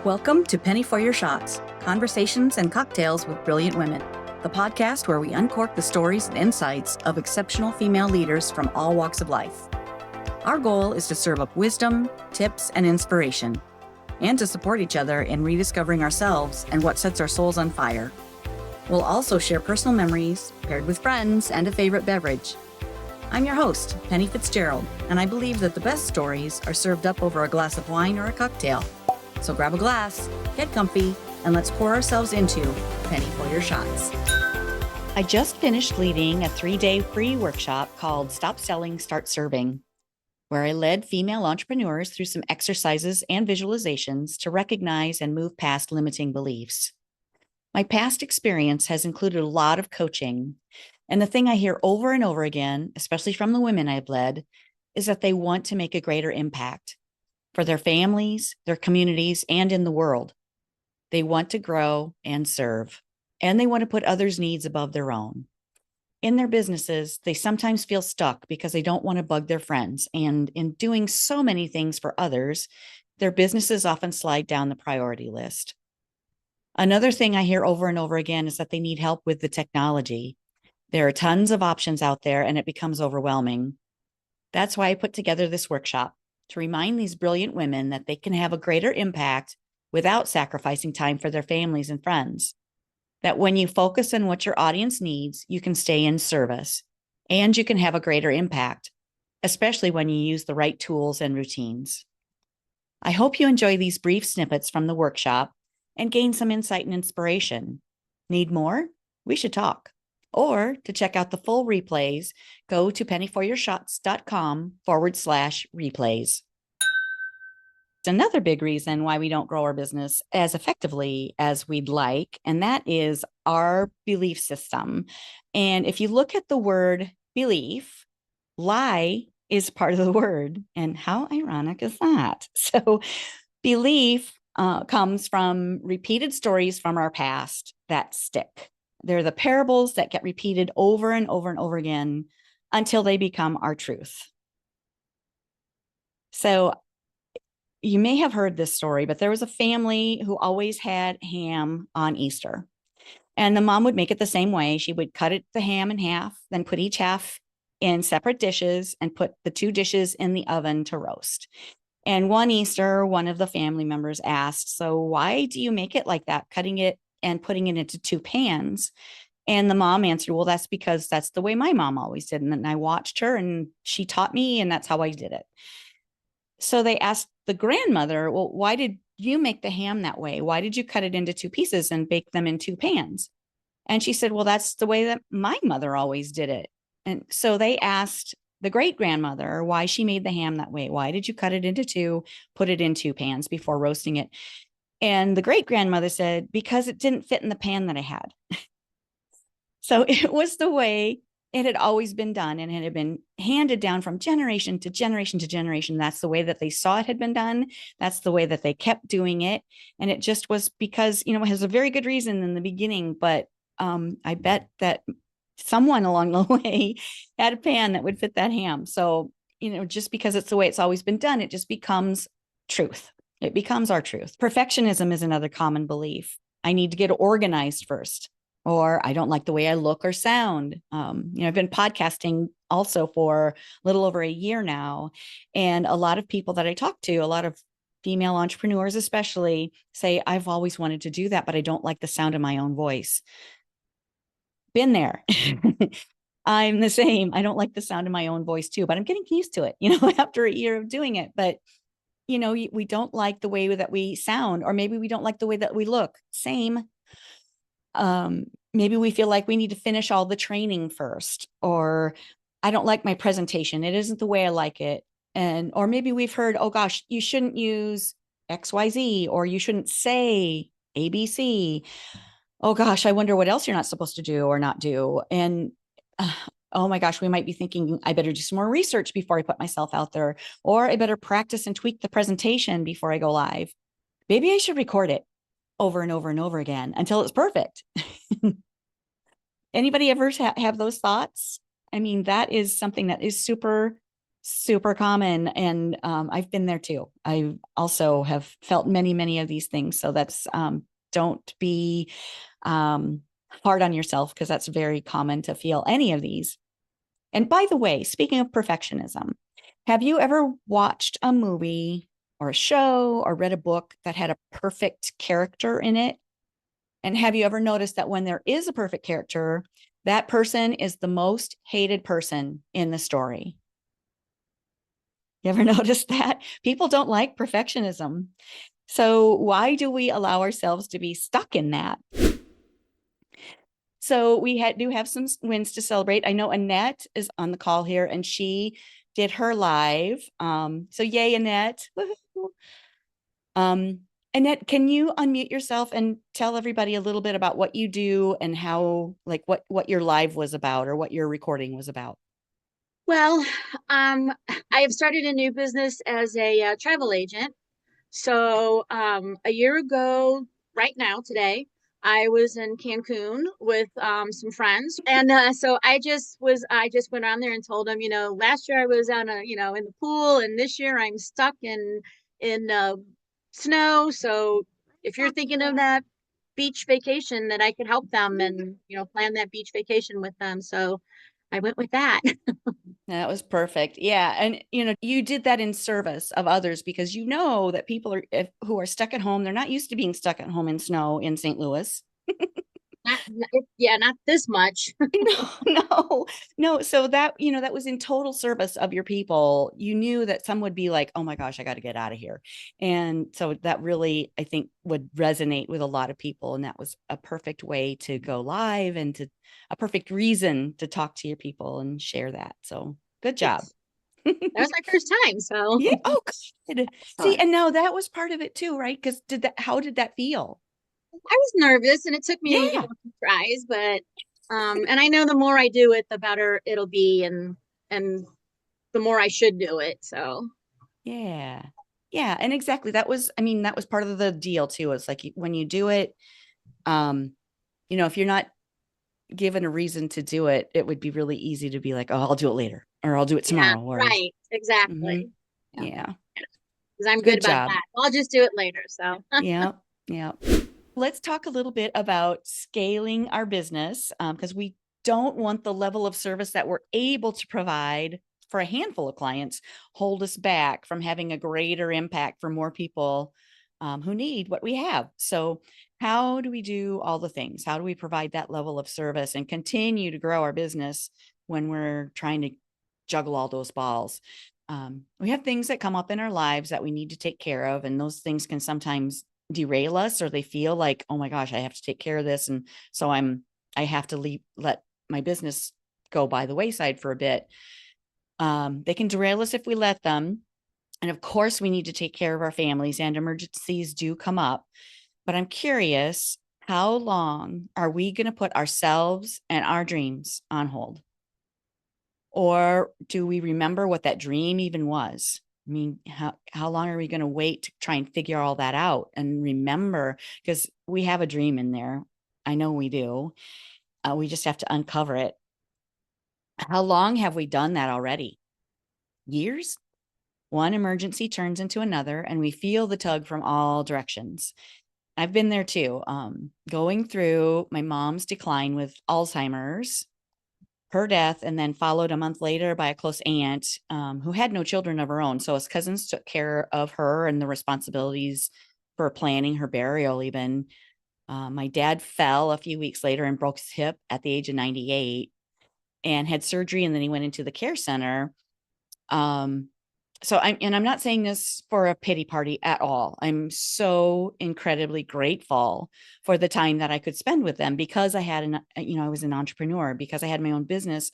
Welcome to Penny for Your Shots, Conversations and Cocktails with Brilliant Women, the podcast where we uncork the stories and insights of exceptional female leaders from all walks of life. Our goal is to serve up wisdom, tips, and inspiration, and to support each other in rediscovering ourselves and what sets our souls on fire. We'll also share personal memories, paired with friends and a favorite beverage. I'm your host, Penny Fitzgerald, and I believe that the best stories are served up over a glass of wine or a cocktail. So grab a glass, get comfy, and let's pour ourselves into Penny for Your Shots. I just finished leading a 3-day free workshop called Stop Selling, Start Serving, where I led female entrepreneurs through some exercises and visualizations to recognize and move past limiting beliefs. My past experience has included a lot of coaching, and the thing I hear over and over again, especially from the women I've led, is that they want to make a greater impact for their families, their communities, and in the world. They want to grow and serve, and they want to put others' needs above their own. In their businesses, they sometimes feel stuck because they don't want to bug their friends, and in doing so many things for others, their businesses often slide down the priority list. Another thing I hear over and over again is that they need help with the technology. There are tons of options out there, and it becomes overwhelming. That's why I put together this workshop, to remind these brilliant women that they can have a greater impact without sacrificing time for their families and friends. That when you focus on what your audience needs, you can stay in service and you can have a greater impact, especially when you use the right tools and routines. I hope you enjoy these brief snippets from the workshop and gain some insight and inspiration. Need more? We should talk. Or to check out the full replays, go to pennyforyourshots.com/replays. Another big reason why we don't grow our business as effectively as we'd like, and that is our belief system. And if you look at the word belief, lie is part of the word. And how ironic is that? So belief comes from repeated stories from our past that stick. They're the parables that get repeated over and over and over again until they become our truth. So you may have heard this story, but there was a family who always had ham on Easter. And the mom would make it the same way. She would cut the ham in half, then put each half in separate dishes and put the 2 dishes in the oven to roast. And one Easter, one of the family members asked, "So why do you make it like that, cutting it and putting it into 2 pans?" And the mom answered, "Well, that's because that's the way my mom always did. And then I watched her and she taught me, and that's how I did it." So they asked the grandmother, "Well, why did you make the ham that way? Why did you cut it into 2 pieces and bake them in 2 pans?" And she said, "Well, that's the way that my mother always did it." And so they asked the great grandmother why she made the ham that way. "Why did you cut it into 2, put it in 2 pans before roasting it?" And the great grandmother said, "Because it didn't fit in the pan that I had." So it was the way it had always been done, and it had been handed down from generation to generation to generation. That's the way that they saw it had been done. That's the way that they kept doing it. And it just was because, it has a very good reason in the beginning, but I bet that someone along the way had a pan that would fit that ham. So, just because it's the way it's always been done, it just becomes truth. It becomes our truth. Perfectionism is another common belief. I need to get organized first, or I don't like the way I look or sound. I've been podcasting also for a little over a year now. And a lot of people that I talk to, a lot of female entrepreneurs especially, say, "I've always wanted to do that, but I don't like the sound of my own voice." Been there. I'm the same. I don't like the sound of my own voice too, but I'm getting used to it, after a year of doing it. But, we don't like the way that we sound, or maybe we don't like the way that we look. Same. Maybe we feel like we need to finish all the training first, or I don't like my presentation. It isn't the way I like it. Or maybe we've heard, "Oh gosh, you shouldn't use XYZ, or you shouldn't say ABC. Oh gosh, I wonder what else you're not supposed to do or not do." And oh my gosh, we might be thinking, "I better do some more research before I put myself out there," or "I better practice and tweak the presentation before I go live. Maybe I should record it over and over and over again until it's perfect." Anybody ever have those thoughts? I mean, that is something that is super super common. And I've been there too. I also have felt many, many of these things. So that's, don't be um, hard on yourself because that's very common to feel any of these. And by the way, speaking of perfectionism, have you ever watched a movie or a show or read a book that had a perfect character in it? And have you ever noticed that when there is a perfect character, that person is the most hated person in the story? You ever notice that? People don't like perfectionism. So, why do we allow ourselves to be stuck in that? So, do have some wins to celebrate. I know Annette is on the call here and she did her live. So, yay, Annette. Um, Annette, can you unmute yourself and tell everybody a little bit about what you do and how, like, what your live was about or what your recording was about? Well, I have started a new business as a travel agent. So, a year ago, right now, today, I was in Cancun with some friends, and I just went on there and told them, last year I was on in the pool, and this year I'm stuck in snow. So, if you're thinking of that beach vacation, that I could help them and plan that beach vacation with them. So, I went with that. That was perfect. Yeah. And, you did that in service of others because you know that people who are stuck at home, they're not used to being stuck at home in snow in St. Louis. Yeah, not this much. No, no, no. So that was in total service of your people. You knew that some would be like, oh my gosh, I got to get out of here. And so that really, I think, would resonate with a lot of people. And that was a perfect way to go live and a perfect reason to talk to your people and share that. So good job. Yes, that was my first time, so Yeah. Oh, good. See, excellent. and now that was part of it too, right? Because how did that feel? I was nervous, and it took me, Yeah. a few tries, but and I know the more I do it, the better it'll be, and the more I should do it. So Yeah. Yeah. And exactly. That was part of the deal too. It's like when you do it, um, if you're not given a reason to do it, it would be really easy to be like, oh, I'll do it later or I'll do it yeah, tomorrow or, right, exactly. mhm. Yeah, Yeah. because I'm good Good about job. that. I'll just do it later. So Yeah. Yeah. Let's talk a little bit about scaling our business because we don't want the level of service that we're able to provide for a handful of clients hold us back from having a greater impact for more people who need what we have. So, how do we do all the things? How do we provide that level of service and continue to grow our business when we're trying to juggle all those balls? We have things that come up in our lives that we need to take care of, and those things can sometimes derail us or they feel like, oh my gosh, I have to take care of this. And so I have to let my business go by the wayside for a bit. They can derail us if we let them. And of course, we need to take care of our families and emergencies do come up. But I'm curious, how long are we going to put ourselves and our dreams on hold? Or do we remember what that dream even was? I mean, how long are we going to wait to try and figure all that out and remember? Because we have a dream in there. I know we do. We just have to uncover it. How long have we done that already? Years? One emergency turns into another, and we feel the tug from all directions. I've been there too. Going through my mom's decline with Alzheimer's, her death, and then followed a month later by a close aunt who had no children of her own. So his cousins took care of her and the responsibilities for planning her burial, even. My dad fell a few weeks later and broke his hip at the age of 98 and had surgery. And then he went into the care center. Um, I'm not saying this for a pity party at all. I'm so incredibly grateful for the time that I could spend with them because I was an entrepreneur, because I had my own business.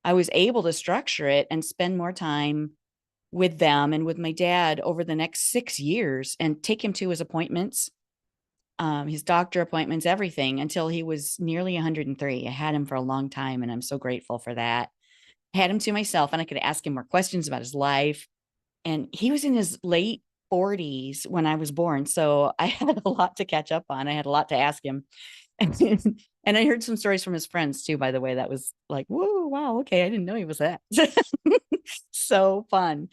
I was able to structure it and spend more time with them and with my dad over the next 6 years and take him to his appointments, his doctor appointments, everything until he was nearly 103. I had him for a long time and I'm so grateful for that. I had him to myself and I could ask him more questions about his life, and he was in his late 40s when I was born. So I had a lot to catch up on. I had a lot to ask him. And I heard some stories from his friends too, by the way. That was like, whoa, wow, okay. I didn't know he was that. So fun.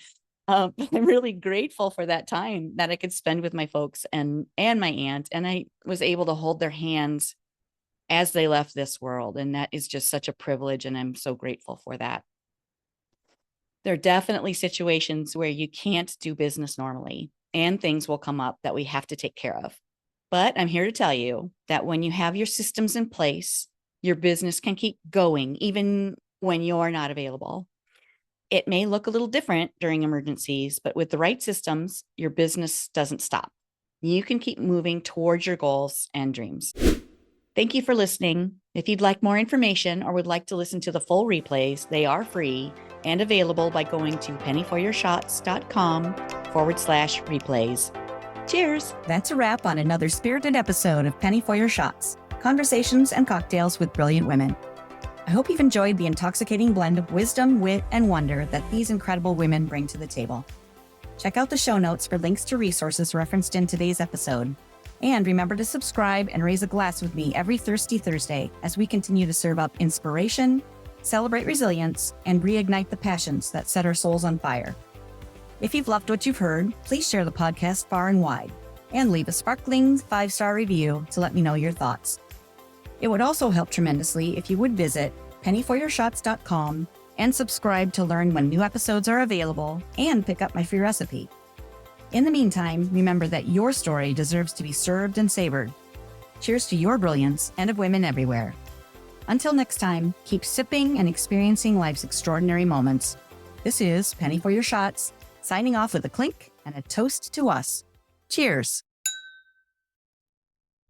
I'm really grateful for that time that I could spend with my folks and my aunt. And I was able to hold their hands as they left this world. And that is just such a privilege. And I'm so grateful for that. There are definitely situations where you can't do business normally and things will come up that we have to take care of. But I'm here to tell you that when you have your systems in place, your business can keep going even when you're not available. It may look a little different during emergencies, but with the right systems, your business doesn't stop. You can keep moving towards your goals and dreams. Thank you for listening. If you'd like more information or would like to listen to the full replays, they are free and available by going to pennyforyourshots.com/replays. Cheers. That's a wrap on another spirited episode of Penny for Your Shots, conversations and cocktails with brilliant women. I hope you've enjoyed the intoxicating blend of wisdom, wit, and wonder that these incredible women bring to the table. Check out the show notes for links to resources referenced in today's episode. And remember to subscribe and raise a glass with me every Thirsty Thursday as we continue to serve up inspiration, celebrate resilience, and reignite the passions that set our souls on fire. If you've loved what you've heard, please share the podcast far and wide and leave a sparkling 5-star review to let me know your thoughts. It would also help tremendously if you would visit pennyforyourshots.com and subscribe to learn when new episodes are available and pick up my free recipe. In the meantime, remember that your story deserves to be served and savored. Cheers to your brilliance and of women everywhere. Until next time, keep sipping and experiencing life's extraordinary moments. This is Penny for Your Shots, signing off with a clink and a toast to us. Cheers.